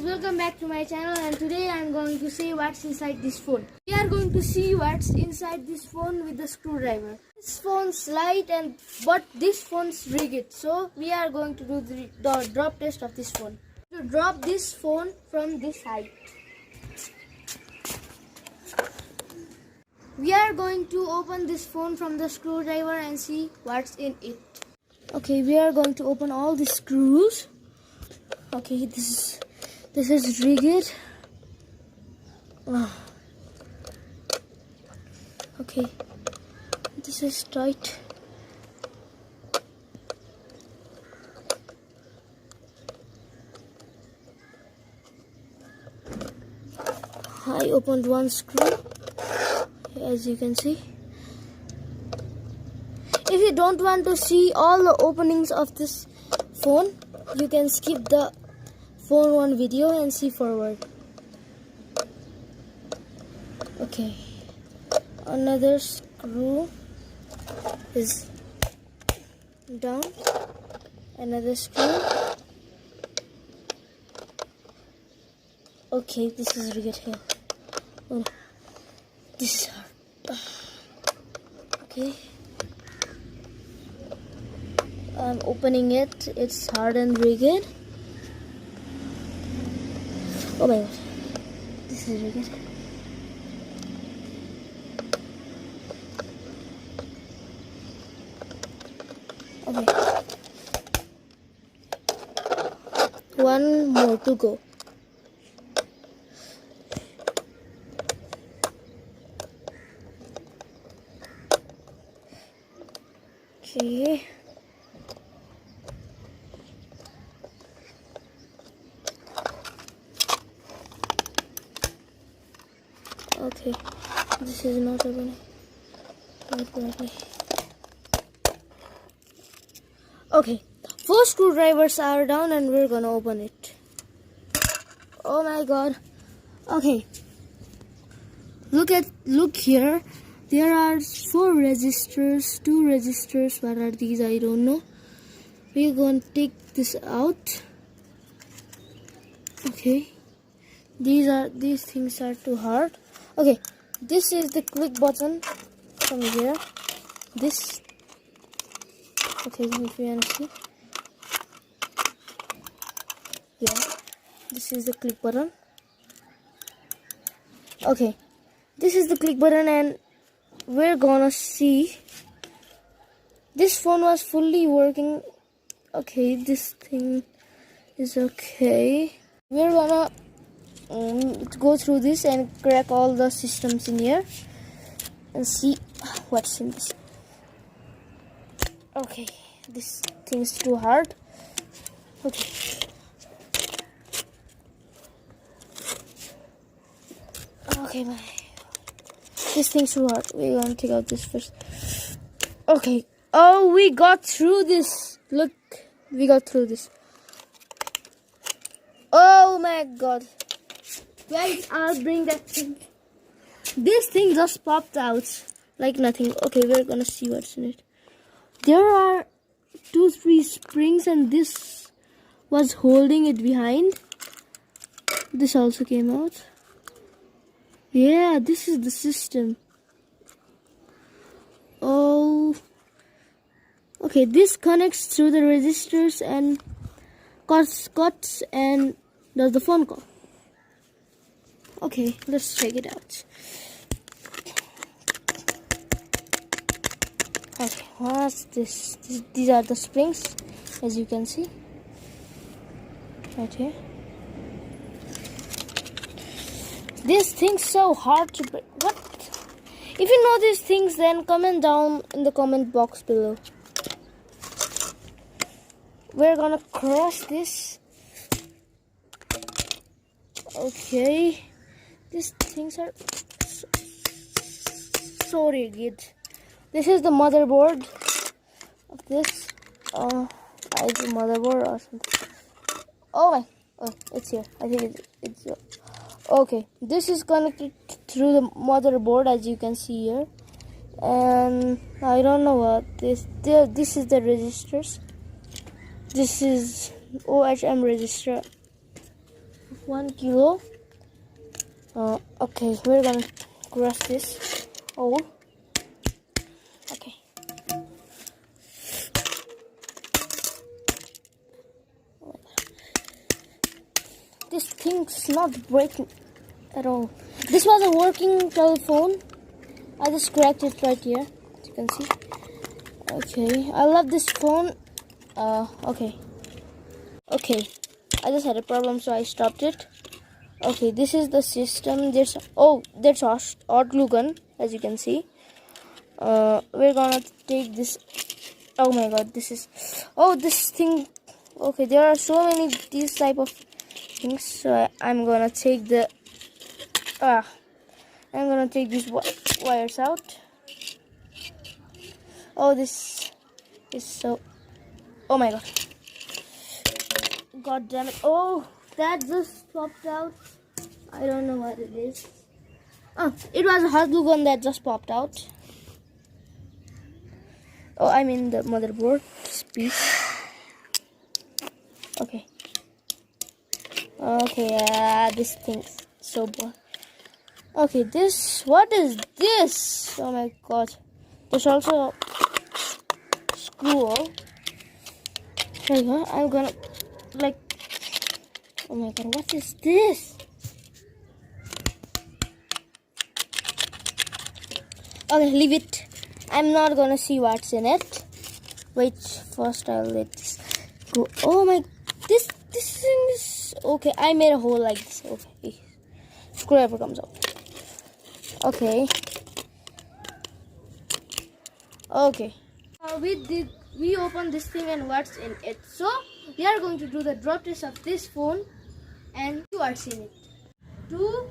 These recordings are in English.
welcome back to my channel, and today I am going to see what's inside this phone. We are going to see what's inside this phone with the screwdriver. This phone's light but this phone's rigid, so we are going to do the drop test of this phone. To drop this phone from this height, we are going to open this phone from the screwdriver and see what's in it. Okay, we are going to open all the screws. Okay, this is rigid. Okay, this is tight. I opened one screw, as you can see. If you don't want to see all the openings of this phone, you can skip the phone one video and see forward. Okay, another screw is down, another screw. Okay, this is rigid here. Oh, this is hard. Okay, I'm opening it. It's hard and rigid. Oh my god, this is rigid. Okay, one more to go. Okay. Okay, this is not opening. Okay, 4 screwdrivers are down and we're gonna open it. Oh my god. Okay, look here. There are 4 resistors, 2 resistors. What are these? I don't know. We're gonna take this out. Okay, these things are too hard. Okay, this is the click button from here. This, okay, if you want to see, yeah, this is the click button. Okay, this is the click button, and we're gonna see this phone was fully working. Okay, this thing is okay. We're gonna go through this and crack all the systems in here and see what's in this. Okay, this thing's too hard. Okay, this thing's too hard. We're gonna take out this first. Okay, oh, we got through this. Look, we got through this. Oh my god. Guys, I'll bring that thing. This thing just popped out like nothing. Okay, we're gonna see what's in it. There are 2-3 springs, and this was holding it behind. This also came out. Yeah, this is the system. Oh, okay, this connects through the resistors and cuts and does the phone call. Okay, let's check it out. Okay, what's this? These are the springs, as you can see. Right here. This thing's so hard to break. What? If you know these things, then comment down in the comment box below. We're gonna cross this. Okay. These things are so rigid. This is the motherboard of this. I do motherboard or something. Oh, it's here. I think it's here. Okay, this is connected through the motherboard, as you can see here. And I don't know what this. This is the registers. This is OHM register. 1 kilo. Okay, we're gonna crush this whole. Okay. This thing's not breaking at all. This was a working telephone. I just cracked it right here, as you can see. Okay, I love this phone. Okay. Okay, I just had a problem, so I stopped it. Okay, this is the system. There's hot glue gun, as you can see. We're gonna take this. Oh my god, this thing. Okay, there are so many these type of things. So I'm gonna take the. I'm gonna take these wires out. Oh, this is so. Oh my god. God damn it. Oh, that just popped out. I don't know what it is. Oh, it was a hot glue gun that just popped out. Oh, I mean the motherboard piece. Okay. Okay, this thing's so boring. Okay, what is this? Oh my god. There's also a screw. There you go. I'm gonna, oh my god, what is this? Okay, leave it. I'm not gonna see what's in it. Wait, first I'll let this go. Oh my, this thing is, okay, I made a hole like this. Okay, screwdriver comes out. Okay. Okay. We opened this thing and what's in it. So we are going to do the drop test of this phone and you are seeing it. 2,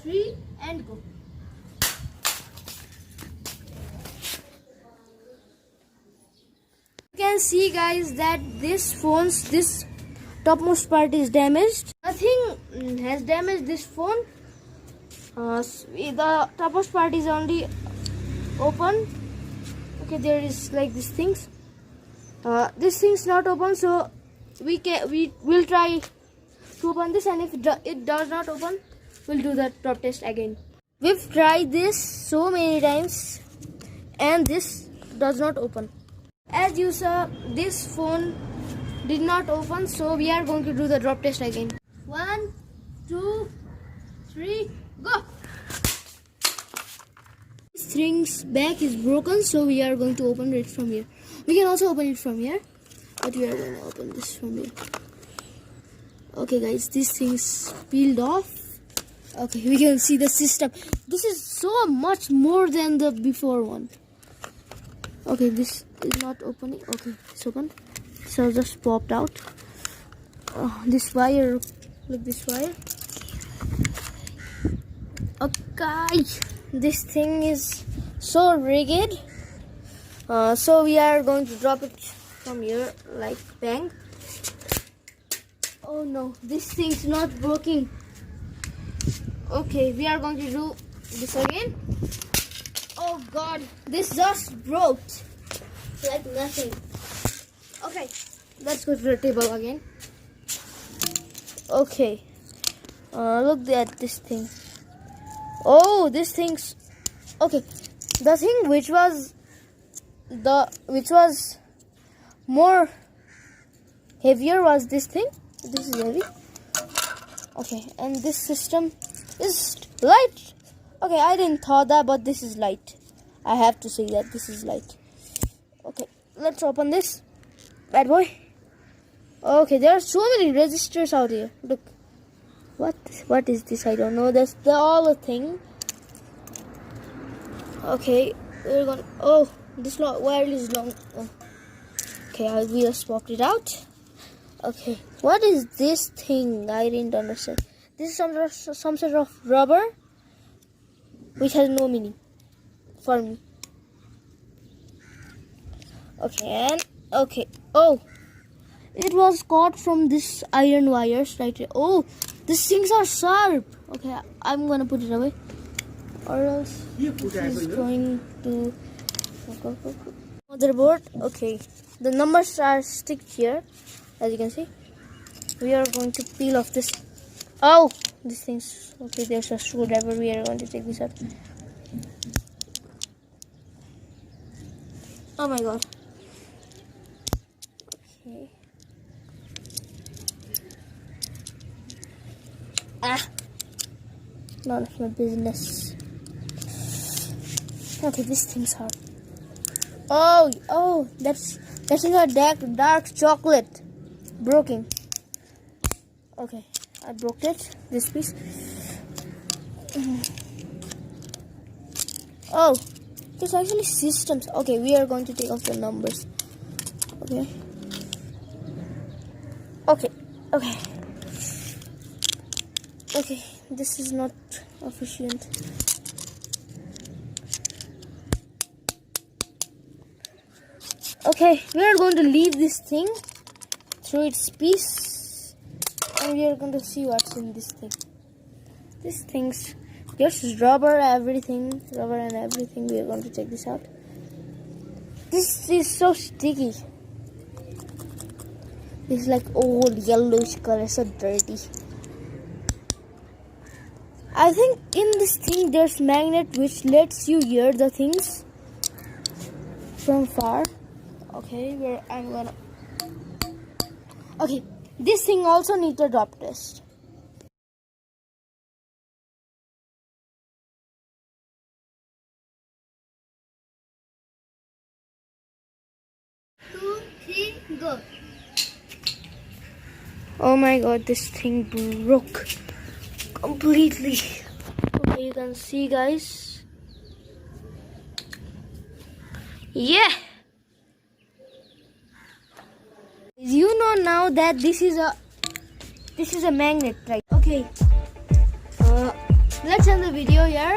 3 and go. You can see guys that this topmost part is damaged. Nothing has damaged this phone. The topmost part is only open. Okay, there is like these things. This thing's not open, so we will try to open this, and if it does not open, we'll do the drop test again. We've tried this so many times and this does not open. As you saw, this phone did not open, so we are going to do the drop test again. 1, 2, 3, go! This thing's back is broken, so we are going to open it from here. We can also open it from here, but we are going to open this from here. Okay guys, this thing's peeled off. Okay, we can see the system. This is so much more than the before one. Okay, this is not opening. Okay, it's open. So just popped out. This wire, look this wire. Okay, this thing is so rigid. So we are going to drop it from here, like bang. Oh no, this thing's not working. Okay, we are going to do this again. Oh god, this just broke like nothing. Okay, let's go to the table again. Okay, look at this thing. Oh, this thing's okay. The thing which was more heavier was this thing. This is heavy. Okay, and this system is light. Okay, I didn't thought that, but this is light. I have to say that this is light. Okay, let's open this bad boy. Okay, there are so many resistors out here. Look, what is this? I don't know. That's all a thing. Okay, we're gonna. Oh, this wire is long. Oh. Okay, we just popped it out. Okay, what is this thing? I didn't understand. This is some sort of rubber, which has no meaning for me. Okay, and okay. Oh, it was caught from this iron wires right here. Oh, these things are sharp. Okay, I'm gonna put it away, or else it's going to motherboard. Okay, the numbers are stick here, as you can see. We are going to peel off this Oh, this thing's okay. There's a screwdriver. We are going to take this out. Oh my god. Okay. Ah, none of my business. Okay, this thing's hard. Oh, that's a dark chocolate. Broken. Okay, I broke it. This piece. Oh, there's actually systems. Okay, we are going to take off the numbers. Okay. Okay, this is not efficient. Okay, we are going to leave this thing through its piece, and we are going to see what's in this thing. This thing's, there's rubber and everything. We are going to take this out. This is so sticky. It's like old yellowish color, so dirty. I think in this thing there's magnet which lets you hear the things from far. Okay, okay, this thing also needs a drop test. 2, 3, go. Oh my god, this thing broke completely. Okay, you can see, guys. Yeah. You know now that this is a magnet, right? Okay. Let's end the video here.